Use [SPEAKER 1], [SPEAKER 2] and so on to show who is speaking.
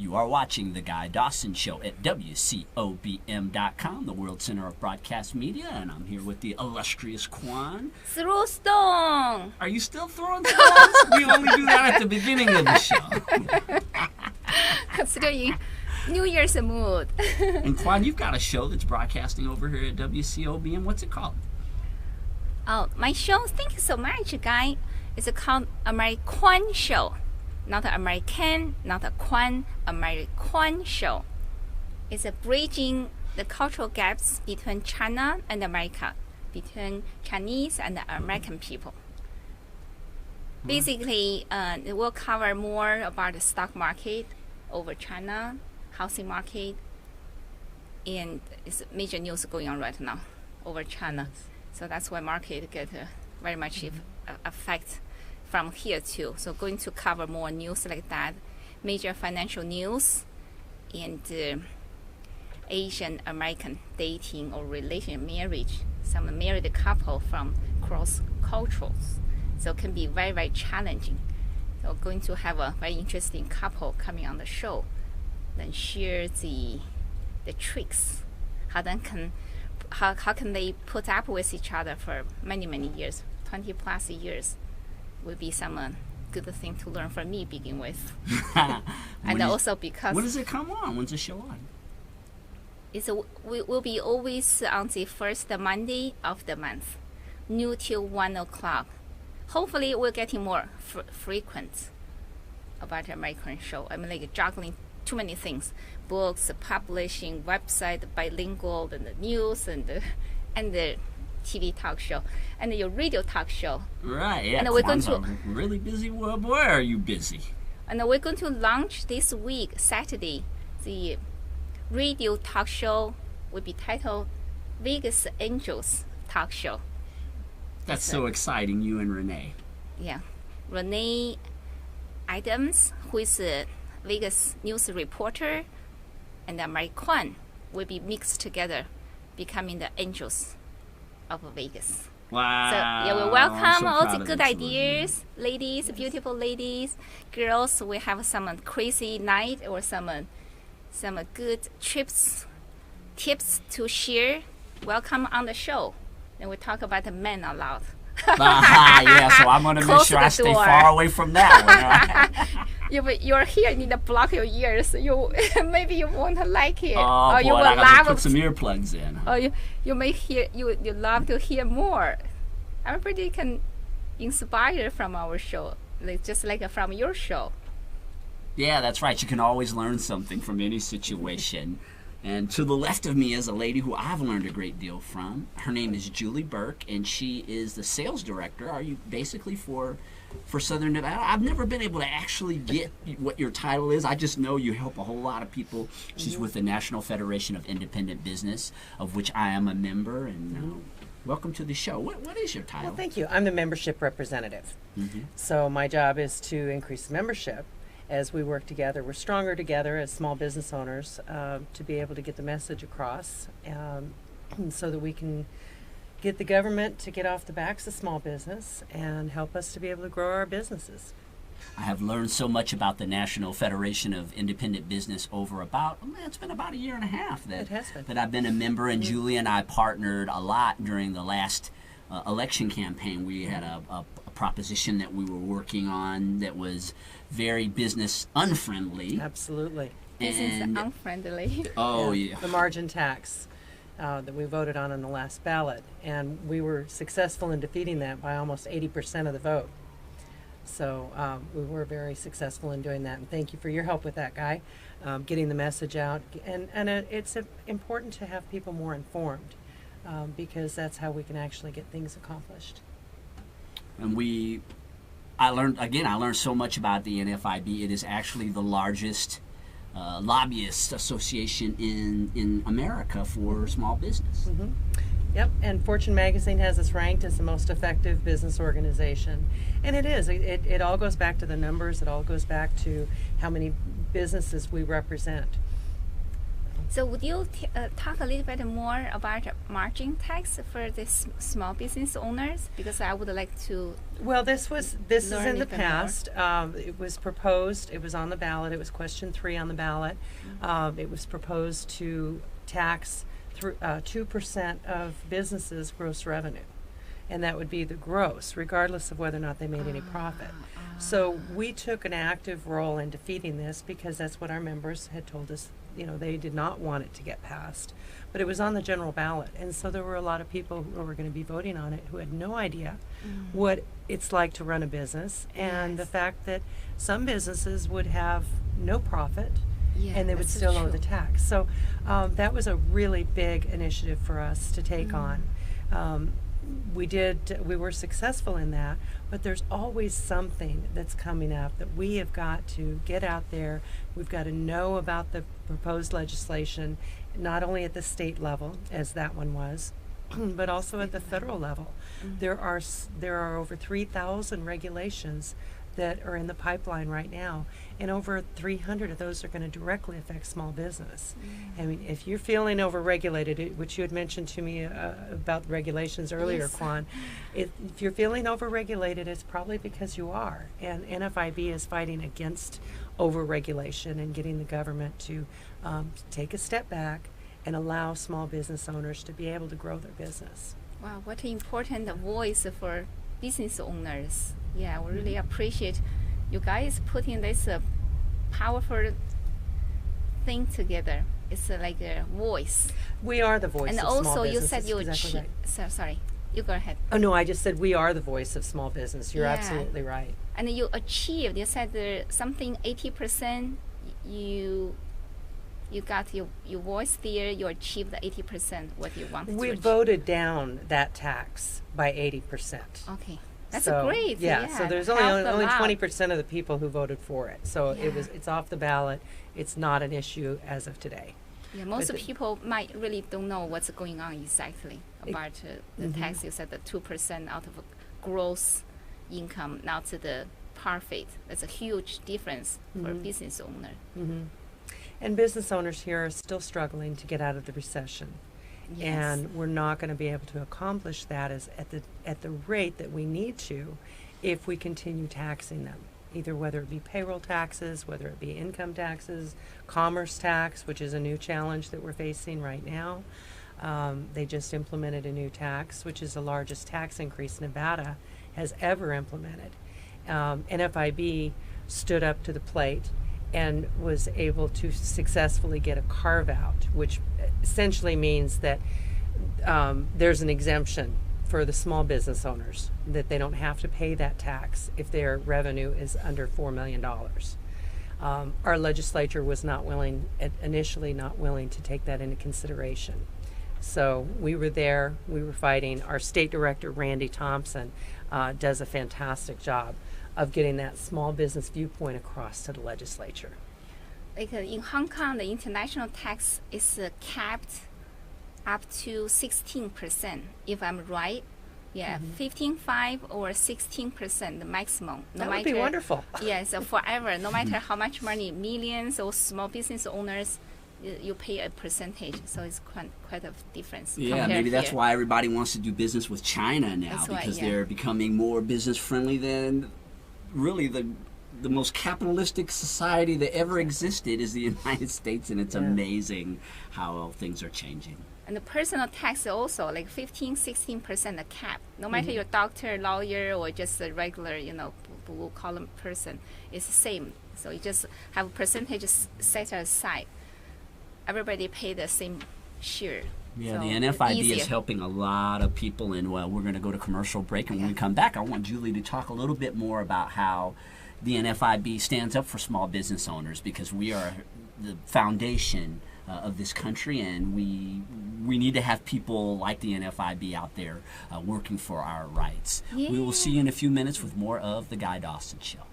[SPEAKER 1] You are watching The Guy Dawson Show at WCOBM.com, the World Center of Broadcast Media, and I'm here with the illustrious Quan.
[SPEAKER 2] Throw stone!
[SPEAKER 1] Are you still throwing stones? We only do that at the beginning of the show.
[SPEAKER 2] Considering New Year's mood.
[SPEAKER 1] And Quan, you've got a show that's broadcasting over here at WCOBM. What's it called?
[SPEAKER 2] Oh, my show, thank you so much, Guy. It's called American Show. Not American, not a Quan, American Show. It's bridging the cultural gaps between China and America, between Chinese and American people. Basically, it will cover more about the stock market over China, housing market, and it's major news going on right now over China. So that's why market get very much affect from here too. So going to cover more news like that, major financial news, and Asian American dating or relation marriage, some married couple from cross cultures. So it can be very, very challenging. So going to have a very interesting couple coming on the show, then share the tricks, how can they put up with each other for many, many years, 20 plus years. Will be some good thing to learn from me begin with. And also because...
[SPEAKER 1] When does it come on? When's the show on?
[SPEAKER 2] We will be always on the first Monday of the month, new till 1 o'clock. Hopefully we're getting more frequent about the American show. I'm like juggling too many things. Books, publishing, website, bilingual, and the news, and the TV talk show, and your radio talk show.
[SPEAKER 1] Right, yeah.
[SPEAKER 2] And we're going to
[SPEAKER 1] really busy. Well, boy, are you busy?
[SPEAKER 2] And we're going to launch this week, Saturday, the radio talk show will be titled Vegas Angels Talk Show.
[SPEAKER 1] That's so exciting, you and Renee.
[SPEAKER 2] Yeah. Renee Adams, who is a Vegas news reporter, and American will be mixed together, becoming the Angels of Vegas.
[SPEAKER 1] Wow.
[SPEAKER 2] So yeah, we welcome all the good
[SPEAKER 1] ideas.
[SPEAKER 2] ladies, beautiful ladies, girls. We have some crazy night or some good tips to share. Welcome on the show. And we talk about the men a lot.
[SPEAKER 1] Yeah, so I'm going to make sure I stay far away from that one. Right?
[SPEAKER 2] You're here, you need to block your ears. Maybe you won't like it.
[SPEAKER 1] Oh,
[SPEAKER 2] or
[SPEAKER 1] boy,
[SPEAKER 2] you will
[SPEAKER 1] I
[SPEAKER 2] love
[SPEAKER 1] to put some earplugs in.
[SPEAKER 2] Or you may hear, you love to hear more. Everybody can inspire from our show, just like from your show.
[SPEAKER 1] Yeah, that's right. You can always learn something from any situation. And to the left of me is a lady who I've learned a great deal from. Her name is Julie Burke, and she is the sales director. Are you basically for Southern Nevada? I've never been able to actually get what your title is. I just know you help a whole lot of people. She's with the National Federation of Independent Business, of which I am a member. And welcome to the show. What is your title?
[SPEAKER 3] Well, thank you. I'm the membership representative. So my job is to increase membership. As we work together, we're stronger together as small business owners to be able to get the message across so that we can get the government to get off the backs of small business and help us to be able to grow our businesses.
[SPEAKER 1] I have learned so much about the National Federation of Independent Business over it's been about a year and a half that I've been a member, and Julie and I partnered a lot during the last election campaign. We had a proposition that we were working on that was very business unfriendly.
[SPEAKER 3] Absolutely.
[SPEAKER 2] Business unfriendly.
[SPEAKER 1] Oh, yeah.
[SPEAKER 3] The margin tax that we voted on in the last ballot. And we were successful in defeating that by almost 80% of the vote. So we were very successful in doing that. And thank you for your help with that, Guy, getting the message out. And it's important to have people more informed because that's how we can actually get things accomplished.
[SPEAKER 1] And I learned so much about the NFIB. It is actually the largest lobbyist association in America for small business.
[SPEAKER 3] Yep, and Fortune Magazine has us ranked as the most effective business organization. And it is. It all goes back to the numbers. It all goes back to how many businesses we represent.
[SPEAKER 2] So would you talk a little bit more about margin tax for this small business owners? Because I would like to.
[SPEAKER 3] Well, this is
[SPEAKER 2] learn
[SPEAKER 3] in the
[SPEAKER 2] even
[SPEAKER 3] past. It was proposed. It was on the ballot. It was question 3 on the ballot. It was proposed to tax 2% of businesses' gross revenue, and that would be the gross, regardless of whether or not they made any profit. So we took an active role in defeating this because that's what our members had told us. You know, they did not want it to get passed, but it was on the general ballot, and so there were a lot of people who were going to be voting on it who had no idea what it's like to run a business, and the fact that some businesses would have no profit and they would
[SPEAKER 2] that's
[SPEAKER 3] still owe
[SPEAKER 2] true.
[SPEAKER 3] the tax. So that was a really big initiative for us to take on. We were successful in that, but there's always something that's coming up that we have got to get out there. We've got to know about the proposed legislation, not only at the state level, as that one was, but also at the federal level. There are over 3,000 regulations that are in the pipeline right now, and over 300 of those are going to directly affect small business. I mean, if you're feeling overregulated, which you had mentioned to me about regulations earlier,
[SPEAKER 2] Yes.
[SPEAKER 3] Kwan, if you're feeling overregulated, it's probably because you are. And NFIB is fighting against overregulation and getting the government to take a step back and allow small business owners to be able to grow their business.
[SPEAKER 2] Wow, what an important voice for business owners. Yeah, we really appreciate you guys putting this powerful thing together. It's like a voice.
[SPEAKER 3] We are the voice
[SPEAKER 2] And
[SPEAKER 3] of small
[SPEAKER 2] also, you
[SPEAKER 3] business.
[SPEAKER 2] said
[SPEAKER 3] That's
[SPEAKER 2] you
[SPEAKER 3] exactly right.
[SPEAKER 2] sorry, you go ahead.
[SPEAKER 3] Oh no, I just said we are the voice of small business. You're
[SPEAKER 2] Yeah.
[SPEAKER 3] absolutely right.
[SPEAKER 2] And you achieved. You said something 80%. You got your voice there. You achieved the 80% what you wanted
[SPEAKER 3] We
[SPEAKER 2] to achieve.
[SPEAKER 3] voted down that tax by 80%.
[SPEAKER 2] Okay, that's
[SPEAKER 3] So,
[SPEAKER 2] great.
[SPEAKER 3] Yeah, so there's
[SPEAKER 2] helped
[SPEAKER 3] only
[SPEAKER 2] a lot.
[SPEAKER 3] 20% of the people who voted for it. So
[SPEAKER 2] Yeah.
[SPEAKER 3] it's off the ballot. It's not an issue as of today.
[SPEAKER 2] Yeah, most
[SPEAKER 3] But
[SPEAKER 2] people might really don't know what's going on exactly about the tax. You said the 2% out of gross income, not to the profit. That's a huge difference for a business owner.
[SPEAKER 3] And business owners here are still struggling to get out of the recession.
[SPEAKER 2] Yes.
[SPEAKER 3] And we're not going to be able to accomplish that at the rate that we need to if we continue taxing them, either whether it be payroll taxes, whether it be income taxes, commerce tax, which is a new challenge that we're facing right now. They just implemented a new tax, which is the largest tax increase Nevada has ever implemented. NFIB stood up to the plate and was able to successfully get a carve-out, which essentially means that there's an exemption for the small business owners, that they don't have to pay that tax if their revenue is under $4 million. Our legislature was initially not willing to take that into consideration. So we were there, we were fighting. Our state director, Randy Thompson, does a fantastic job of getting that small business viewpoint across to the legislature.
[SPEAKER 2] Like in Hong Kong, the international tax is capped up to 16%, if I'm right. Yeah, 15.5 or 16% the maximum.
[SPEAKER 3] That would be wonderful.
[SPEAKER 2] Yeah, so forever, no matter how much money, millions or small business owners, you pay a percentage. So it's quite a difference.
[SPEAKER 1] Yeah,
[SPEAKER 2] compared
[SPEAKER 1] maybe that's
[SPEAKER 2] here.
[SPEAKER 1] why everybody wants to do business with China now,
[SPEAKER 2] That's why,
[SPEAKER 1] because
[SPEAKER 2] yeah.
[SPEAKER 1] they're becoming more business friendly than really the most capitalistic society that ever existed is the United States, and it's
[SPEAKER 3] Yeah.
[SPEAKER 1] amazing how things are changing.
[SPEAKER 2] And the personal tax also, like 15-16% a cap. No matter you're a doctor, lawyer, or just a regular, blue collar person, it's the same. So you just have a percentage set aside. Everybody pay the same share.
[SPEAKER 1] Yeah,
[SPEAKER 2] So
[SPEAKER 1] the NFIB is
[SPEAKER 2] easier.
[SPEAKER 1] helping a lot of people, and well, we're going to go to commercial break, and when we come back, I want Julie to talk a little bit more about how the NFIB stands up for small business owners, because we are the foundation of this country, and we need to have people like the NFIB out there working for our rights. We will see you in a few minutes with more of The Guy Dawson Show.